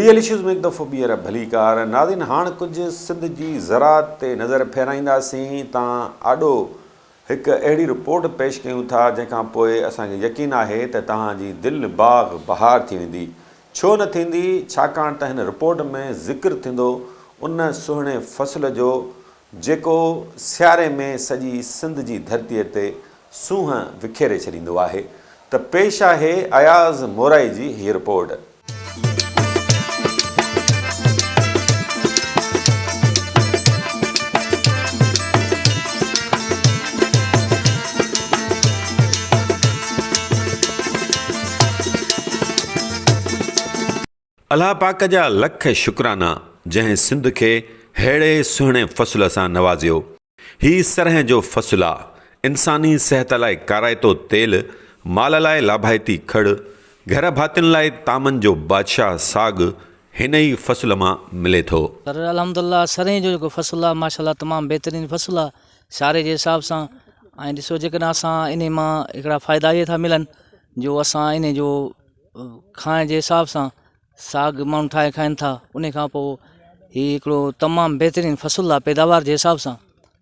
Real issues में एक दफ़ो ॿीहर भली कार नाज़रीन हाणे कुझु सिंध जी ज़राअत ते नज़र फेराईंदासीं तां आॾो हिकु अहिड़ी रिपोर्ट पेश कयूं था जंहिंखां पोइ असांखे यकीन आहे त तव्हांजी दिलि बाग़ बहार थी वेंदी। छो न थींदी? छाकाणि त हिन रिपोर्ट में ज़िक्र थींदो उन सुहिणे फ़सुल जो जेको सियारे में सॼी सिंध जी धरतीअ ते सूंहं विखेरे छॾींदो आहे। त पेश आहे अयाज़ मोराई जी हीअ रिपोर्ट। अल्लाह पाक जा लख शुक्राना जंहिं सिंध खे अहिड़े सुहिणे फ़सुल सां नवाज़ियो। हीउ सरह जो फ़सुलु आहे, इंसानी सिहत लाइ काराइतो तेल, माल लाइ लाभाइती खड़, घर भातियुनि लाइ तामनि जो बादशाह साग हिन ई फ़सुल मां मिले थो। पर अल्हम्दुलिल्लाह सरें जो जेको फ़सुलु आहे माशाअल्लाह तमामु बहितरीनु फ़सुलु आहे सियारे जे हिसाब सां। ऐं ॾिसो जेकॾहिं असां इन मां हिकिड़ा फ़ाइदा इहे था मिलनि जो असां इन जो खाइण जे हिसाब सां साग माण्हू ठाहे खाइनि था। उन खां पोइ हीउ हिकिड़ो तमामु बहितरीनु फ़सुलु आहे पैदावार जे हिसाब सां।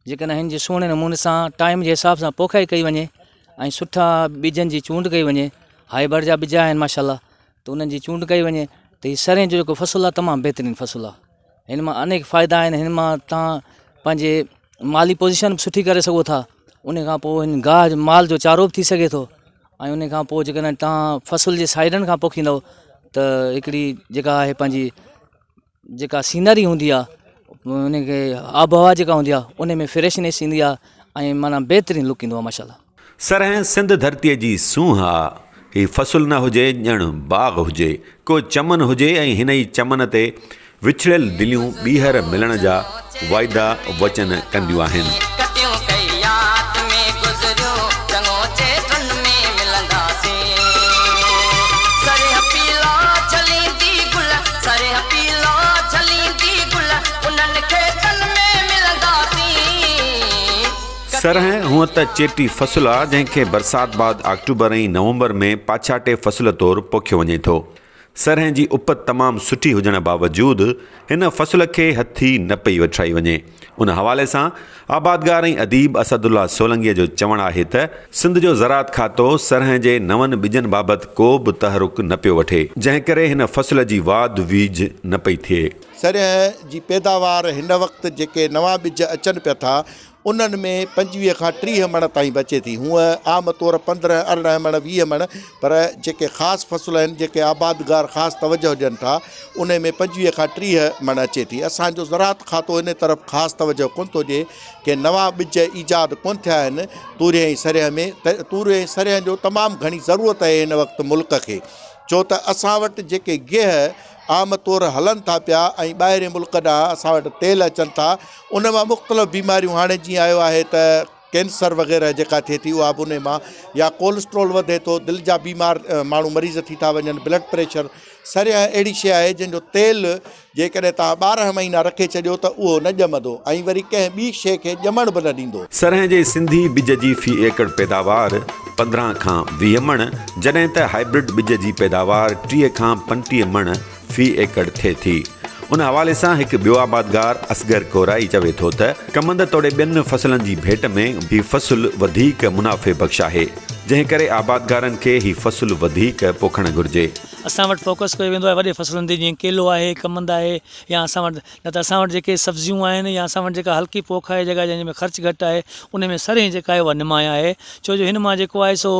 जेकॾहिं हिन जे सुहिणे नमूने सां टाइम जे हिसाब सां पोखाई कई वञे ऐं सुठा ॿिजनि जी चूंड कई वञे, हाइब्रिड जा ॿिज आहिनि माशाअल्लाह, त उन्हनि जी चूंड कई वञे त हीउ सरें जो जेको फ़सुलु आहे तमामु बहितरीनु फ़सुलु आहे। हिन मां अनेक फ़ाइदा आहिनि। हिन मां तव्हां पंहिंजे माली पोज़ीशन बि सुठी करे सघो था। उन खां पोइ हिन गाह माल जो चारो बि थी सघे थो। ऐं उन खां पोइ जेकॾहिं तव्हां फ़सुल जे साइडनि खां पोखींदव त हिकिड़ी जेका आहे पंहिंजी जेका सीनरी हूंदी आहे उनखे आबहवा जेका हूंदी आहे उन में फ्रेशनेस ईंदी आहे ऐं माना बहितरीनु लुक ईंदो आहे माशाअल्लाह। सरह सिंध धरतीअ जी सूंह आहे। हीउ फ़सुलु न हुजे ॼण बाग़ हुजे, को चमन हुजे ऐं हिन ई चमन ते विछड़ियल दिलियूं ॿीहर मिलण जा वाइदा वचन कंदियूं आहिनि। सरह हूअं त चेटी फ़सुलु आहे जंहिंखे बरसाति बाद अक्टूबर ऐं नवंबर में पाछाटे फ़सुल तौरु पोखियो वञे थो। सरह जी उपत तमामु सुठी हुजण बावजूदि हिन फ़सुल खे हथी न पई वठाई वञे। उन हवाले सां आबादगार ऐं अदीब असदुल्ला सोलंगीअ जो चवणु आहे त सिंध जो ज़राअत खातो सरह जे नवनि ॿिजनि बाबति को बि तहरुक न पियो वठे, जंहिं करे हिन फ़सुल जी वाध वीज न पई थिए। सरह जी पैदावार हिन वक़्तु जेके नवां ॿिज अचनि पिया था उन्हनि में 25 खां 30 मण ताईं बचे थी। हूअं आम तौरु 15, 18 मण, 20 मण, पर जेके ख़ासि फ़सुल आहिनि जेके आबादगार ख़ासि तवजो ॾियनि था उन में 25 खां 30 मण अचे थी। असांजो ज़राअत खातो इन तरफ़ ख़ासि तवजो कोन थो ॾिए कि नवां ॿिज ईजाद कोन थिया आहिनि तूरिए ऐं सरह में। त तूरिए ऐं सरह जो तमामु घणी ज़रूरत आहे हिन वक़्तु मुल्क खे, छो त असां वटि जेके गेह आम तौरु हलनि था पिया ऐं ॿाहिरि मुल्क ॾांहुं असां वटि तेल अचनि था, उन मां मुख़्तलिफ़ बीमारियूं हाणे जीअं आयो आहे त कैंसर वग़ैरह जेका थिए थी उहा बि उन मां, या कोलेस्ट्रोल वधे थो, दिलि जा बीमार माण्हू मरीज़ थी था वञनि, ब्लड प्रेशर। सरह अहिड़ी शइ आहे जंहिंजो तेल जेकॾहिं तव्हां 12 महीना रखे छॾियो त उहो न ॼमंदो ऐं वरी कंहिं ॿी शइ खे ॼमण बि न ॾींदो। सरह जे सिंधी ॿिज जी फ़ी एकड़ पैदावार 15 खां 20 मण, जॾहिं त हाइब्रिड ॿिज जी पैदावार 30 खां 35 मण फ़ी एकड़ थिए थी। उन हवाले सां हिकु ॿियो आबादगार असगर कोराई चवे थो त कमंद तोड़े ॿियनि फ़सुलनि जी भेट में हीउ फ़सुलु वधीक मुनाफ़े बख़्श आहे, जंहिं करे आबादगारनि खे हीउ फ़सुलु वधीक पोखणु घुरिजे। असां वटि फोकस कयो वेंदो आहे वॾे फ़सुलनि ते, जीअं केलो आहे, कमंद आहे, या असां वटि न त असां वटि जेके सब्जियूं आहिनि या असां वटि जेका हल्की पोख आहे जेका जंहिंमें ख़र्चु घटि आहे उन में सरह जेका आहे उहा निमाया आहे। छो जो हिन मां जेको आहे सो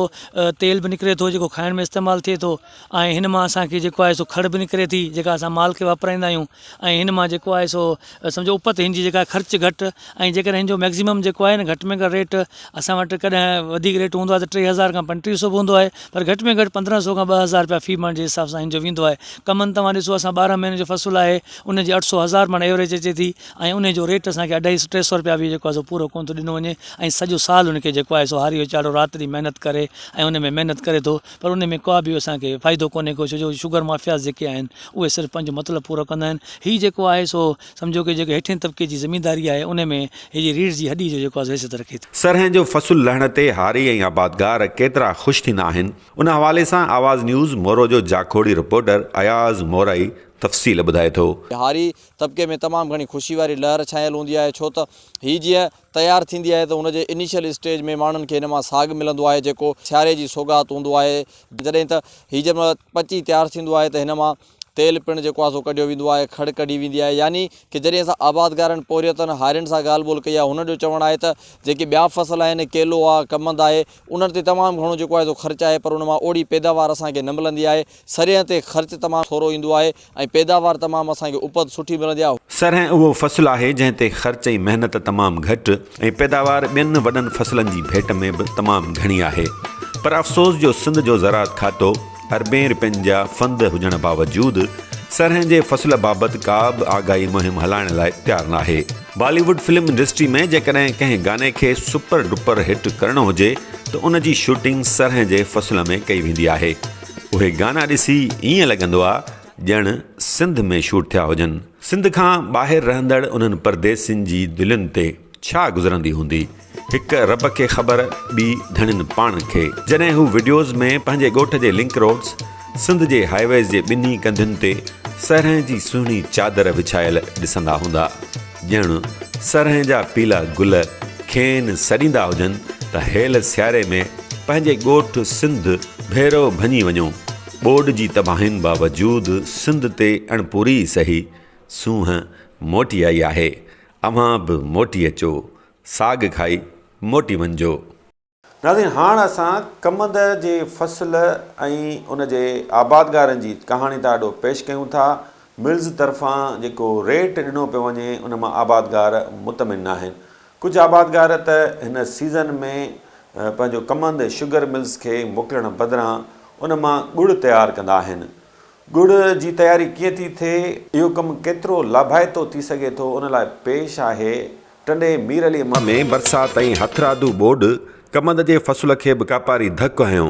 तेल बि निकिरे थो जेको खाइण में इस्तेमालु थिए थो, ऐं हिन मां असांखे जेको आहे सो खड़ बि निकिरे थी जेका असां माल खे वापराईंदा आहियूं, ऐं हिन मां जेको आहे सो सम्झो उपत हिन जी जेका ख़र्चु घटि, ऐं जेकॾहिं हिन जो मैक्सिमम जेको आहे न घटि में घटि रेट असां वटि कॾहिं वधीक रेट हूंदो आहे त 3000 खां 3500 बि हूंदो आहे, पर घटि में घटि 1500 खां 2000 रुपया फ़ी मण जे हिसाब सां हिन जो वेंदो आहे। कमनि तव्हां ॾिसो असां 12 महीने जो फ़सुलु आहे उनजी 800,000 मण एवरेज अचे थी, ऐं उन जो रेट असांखे 250-300 रुपया बि जेको आहे सो पूरो कोन थो ॾिनो वञे, ऐं सॼो साल उनखे जेको आहे सो हारी वेचारो राति ॾींहुं महिनत करे ऐं उन में महिनत करे थो, पर उन में का बि असांखे फ़ाइदो कोन्हे को, छो जो शुगर माफ़ियाज़ जेके आहिनि उहे सिर्फ़ु पंहिंजो मतिलबु पूरो कंदा आहिनि। हीउ जेको आहे सो सम्झो कि जेके हेठिएं तबिके जी ज़मीनदारी आहे उन में हीअ रीढ़ जी हॾी जो जेको आहे हैसियत रखे थी। सरह जो फ़सुलु लहण ते हारी ऐं आबादगार केतिरा ख़ुशि थींदा आहिनि, उन हवाले सां आवाज़ न्यूज़ मोरो जो जाखोड़ी रिपोर्टर अयाज़ मोराई तफ़सील ॿुधाए थो। हारी तबिके में तमामु घणी ख़ुशी वारी लहर छायल हूंदी आहे, छो त हीअ जीअं तयारु थींदी आहे त हुनजे इनिशियल स्टेज में माण्हुनि खे हिन मां साग मिलंदो आहे जेको सियारे जी सौगात हूंदो आहे। जॾहिं त हीअ जंहिं पची तयारु थींदो आहे त हिन मां तेल पिणु जेको आहे सो कढियो वेंदो आहे, खड़ कढी वेंदी आहे। यानी कि जॾहिं असां आबादगारनि पोरियतनि हारियुनि सां ॻाल्हि ॿोल कई आहे, हुन जो चवणु आहे त जेके ॿिया फ़सुल आहिनि, केलो आहे, कमंद आहे, उन्हनि ते तमामु घणो जेको आहे सो ख़र्चु आहे, पर उन मां ओड़ी पैदावार असांखे न मिलंदी आहे। सरियह ते ख़र्चु तमामु थोरो ईंदो आहे ऐं पैदावार तमामु असांखे उपज सुठी मिलंदी आहे। सरह उहो फ़सुलु आहे जंहिं ते ख़र्च ऐं महिनत तमामु घटि ऐं पैदावार ॿियनि वॾनि फ़सुलनि जी भेट में बि तमामु घणी आहे। पर अफ़सोस जो सिंध जो ज़राअत खातो अरबें रुपयनि जा फंड हुजण बावजूदु सरह जे फ़सुल बाबति का बि आगाही मुहिम हलाइण लाइ तयारु न आहे। बॉलीवुड फिल्म इंडस्ट्री में जेकॾहिं कंहिं गाने खे सुपर डुपर हिट करणो हुजे त उन जी शूटिंग सरह जे फ़सुल में कई वेंदी आहे। उहे गाना ॾिसी ईअं लॻंदो आहे ॼण सिंध में शूट थिया हुजनि। सिंध खां ॿाहिरि रहंदड़ उन्हनि परदेसियुनि जी दिलनि ते छा गुज़रंदी हूंदी, हिकु रब खे ख़बर, ॿी धणियुनि पाण खे, जॾहिं हू वीडियोज़ में पंहिंजे ॻोठ जे लिंक रोड्स सिंध जे हाईवेज़ जे ॿिन्ही कंधियुनि ते सरह जी सुहिणी चादर विछायल ॾिसंदा हूंदा, ॼण सरह जा पीला गुल खेनि सॾींदा हुजनि त हेल सियारे में पंहिंजे ॻोठ सिंध भेरो भञी वञो। ॿोॾ जी तबाहियुनि बावजूदु सिंध ते अणपूरी सही सूंहं मोटी आई आहे। अव्हां बि मोटी अचो, साग खाई मोटी वञिजो। नाज़रीन, हाणे असां कमंद जे फ़सुल ऐं उन जे आबादगारनि जी कहाणी त ॾाढो पेश कयूं था। मिल्स तरफ़ां जेको रेट ॾिनो पियो वञे उन मां आबादगार मुतमिन आहिनि। कुझु आबादगार त हिन सीज़न में पंहिंजो कमंद शुगर मिल्स खे मोकिलण बदिरां उन मां ॻुड़ तयारु कंदा आहिनि। ॻुड़ जी तयारी कीअं थी थिए, इहो कमु केतिरो लाभाइतो थी सघे थो, उन लाइ पेश आहे टंडे मीरली में बरसाति ऐं हथरादू ॿोॾ कमंद जे फ़सुल खे बि कापारी धकु हयो।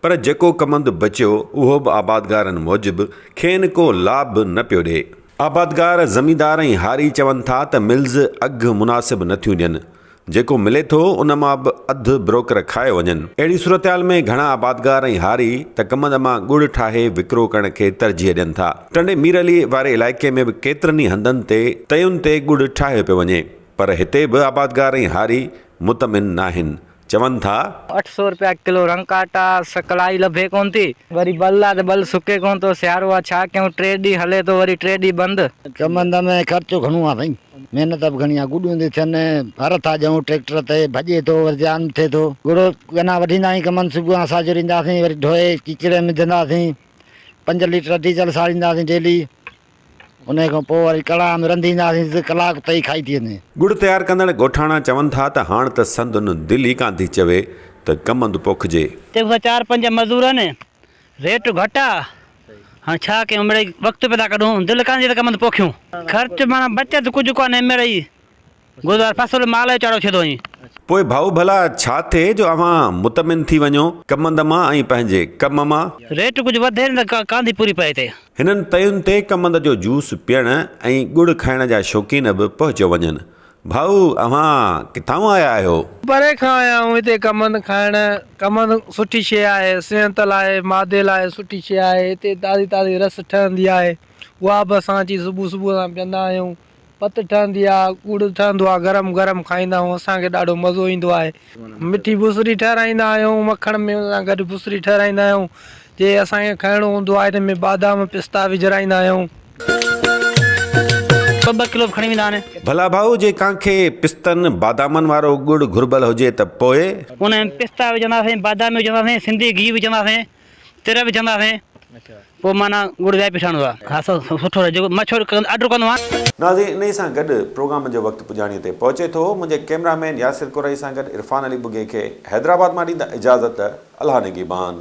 पर जेको कमंद बचियो उहो बि आबादगारनि मूजिबि खेनि को लाभ न पियो ॾिए। आबादगार ज़मींदार ऐं हारी चवनि था त मिल्स अघु मुनासिबु नथियूं ॾियनि, जेको मिले थो उन मां बि अधु ब्रोकर खाए वञनि। अहिड़ी सूरतहाल में घणा आबादगार ऐं हारी त कमंद मां ॻुड़ ठाहे विकिरो करण खे तरजीह ॾियनि था। टंडे मीरली वारे इलाइक़े में बि केतिरनि ई हंधनि ते तयुनि ते ॻुड़ ठाहियो पियो वञे, पर हिते बि आबादगार ऐं हारी मुतमिन न आहिनि। चवनि था 800 रुपया किलो रंकाटा सकलाई लभे कोन थी, वरी बल आहे त बल सुके कोन थो, सियारो आहे छा कयूं, 3 ॾींहं हले थो वरी 3 ॾींहं बंदि। कमंद में ख़र्चो घणो आहे भाई, महिनत बि घणी आहे। गुॾियूं थी थियनि, हर था ॾियूं ट्रैक्टर ते, भॼे थो वरी जान थिए थो। गुड़ो अञा वठींदा आहियूं, कमंद सुबुह सां साजरींदासीं, वरी धोए कीचड़े में विझंदासीं, 5 लीटर डीजल साड़ींदासीं डेली, उन खां पोइ वरी कड़ा में रंधींदासीं, कलाक तई खाई थी वञे। ॻुड़ तयारु कंदड़ ॻोठाणा चवनि था त हाणे त संदुनि दिलि ई कान थी चवे त कमंद पोखिजे। 4-5 मज़दूर आहिनि, रेट घटि आहे, हाणे छा कयूं, मिड़ई वक़्तु पिया कढूं, दिलि कान थी त कमंद पोखियूं। ख़र्चु माना बचत कुझु कोन्हे, मिड़ई गुज़ार फ़सुल माल जो चाढ़ो छॾो वञी। पोइ भाऊ भला छा थिए जो अव्हां मुतमिन थी वञो कमंद मां ऐं पंहिंजे कम मां? रेट कुझु वधे न त कान थी पूरी पए हिते। हिननि तयुनि ते कमंद जो जूस पीअण ऐं ॻुड़ खाइण जा शौक़ीन बि पहुची वञनि। भाऊ अव्हां किथां आया आहियो? परे खां आया आहियूं हिते कमंद खाइण। कमंद सुठी शइ आहे, सिहत लाइ, मादे लाइ सुठी शइ आहे। हिते ताज़ी ताज़ी रस ठहंदी आहे, उहा बि असां अची सुबुह सां पीअंदा आहियूं। पत ठहंदी आहे, ॻुड़ ठहंदो आहे, गरम गरम खाईंदा आहियूं, असांखे ॾाढो मज़ो ईंदो आहे। मिठी भुसरी ठहिराईंदा आहियूं, मखण में सां गॾु भुसरी ठहिराईंदा आहियूं। जे असांखे खाइणो हूंदो आहे हिन में बादाम पिस्ता विझराईंदा आहियूं। 2 किलो खणी वेंदा आहिनि। भला भाऊ जे कंहिंखे पिस्तनि बादामनि वारो ॻुड़ घुरबल हुजे त पोइ उन में पिस्ता विझंदासीं, बादाम विझंदासीं, सिंधी घी विझंदासीं, तिर विझंदासीं, पोइ माना ॻुड़ वापसि ठहंदो आहे। हा सुठो आहे, जेको मछोड़ ऑर्डर कंदो आहे। नाज़रीन, इन सां गॾु प्रोग्राम जो वक़्तु पुॼाणीअ ते पहुचे थो। मुंहिंजे कैमरामैन यासिर कुरई सां गॾु इरफान अली बुगे खे हैदराबाद मां ॾींदा इजाज़त। अल्लाह निगहबान।